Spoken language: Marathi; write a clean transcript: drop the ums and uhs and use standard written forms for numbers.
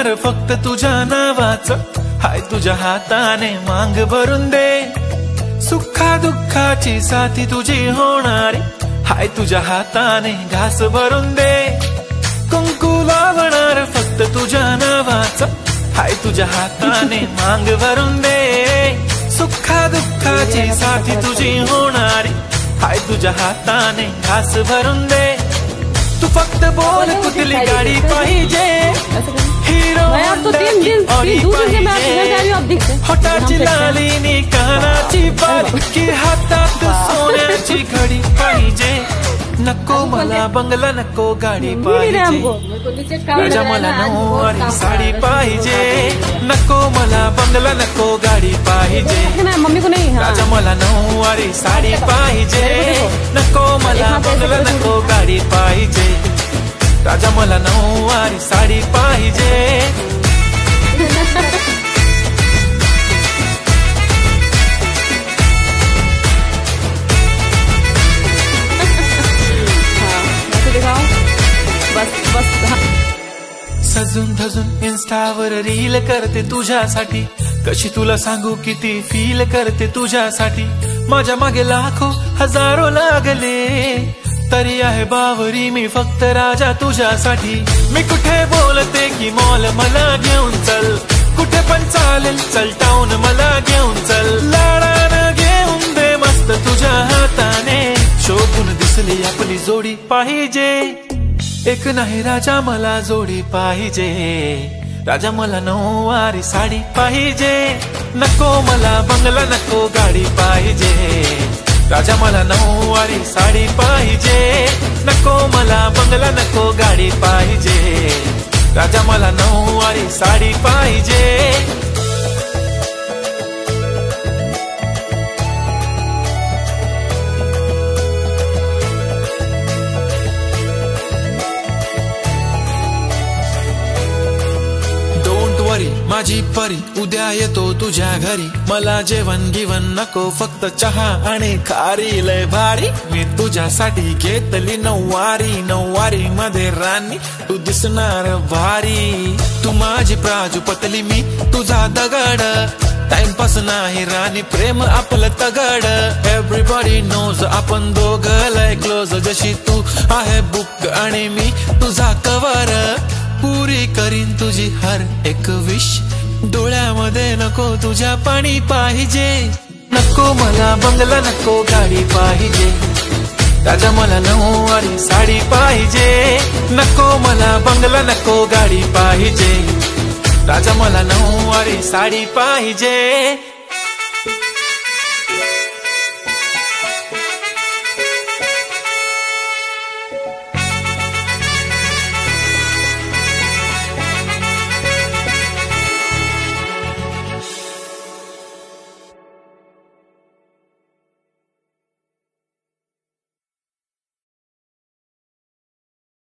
होणार फक्त तुझ्या नावाचं, हाय तुझ्या हाताने मांग भरून दे, सुखा दुःखाची साथी तुझी होणारी, हाय तुझ्या हाताने घास भरून दे, कुंकू लावणार फक्त तुझ्या नावाचं, हाय तुझ्या हाताने मांग भरून दे, सुखा दुःखाची साथी तुझी होणारी, हाय तुझ्या हाताने घास भरून दे, तू फक्त बोल कुठली गाडी पाहिजे, हिरो होटाची लालीनी कानाची बारीकी, हातात सोन्याची घडी पाहिजे, नको मला बंगला नको गाडी पाहिजे, राजा मला नऊवारी साडी पाहिजे, नको मला बंगला नको गाडी पाहिजे, राजा मला नऊवारी साडी पाहिजे, नको मला बंगला नको गाडी पाहिजे, राजा मला नऊवारी साडी पाहिजे। सजून धजून इन्स्टावर रील करते तुझ्यासाठी, कशी तुला सांगू किती फील करते तुझ्यासाठी, माझ्या मागे लाखो हजारो लागले, तरी आहे बावरी मी फक्त राजा तुझ्यासाठी, मी कुठे बोलते की मॉल मला घेऊन चल, कुठे पण चालेल चल टाऊन मला घेऊन चल, लाडानं घेऊन दे मस्त तुझ्या हाताने, शोभून दिसली आपली जोडी पाहिजे, एक नाही राजा मला जोडी पाहिजे, राजा मला नऊवारी साडी पाहिजे, नको मला बंगला नको गाडी पाहिजे, राजा मला नऊवारी साडी पाहिजे, नको मला बंगला नको गाडी पाहिजे, राजा मला नऊवारी साडी पाहिजे। माझी परी उद्या येतो तुझ्या घरी, मला जेवण गिवण नको फक्त चहा आणि खारी, लय भारी मी तुझ्यासाठी घेतली नऊवारी, नऊवारी मध्ये राणी तू दिसणार भारी, तू माझी प्राजूपतली मी तुझा दगड, टाइमपास नाही राणी प्रेम आपलं तगड, एव्हरीबॉडी नोज आपण दोघं लय क्लोज, जशी तू आहे बुक आणि मी तुझा कवर, पुरी करीन तुझी हर एक विश, डोळ्यामध्ये नको तुझ्या पाणी पाहिजे, नको मला बंगला नको गाडी पाहिजे, राजा मला नऊवारी साडी पाहिजे, नको मला बंगला नको गाडी पाहिजे, राजा मला नऊवारी साडी पाहिजे।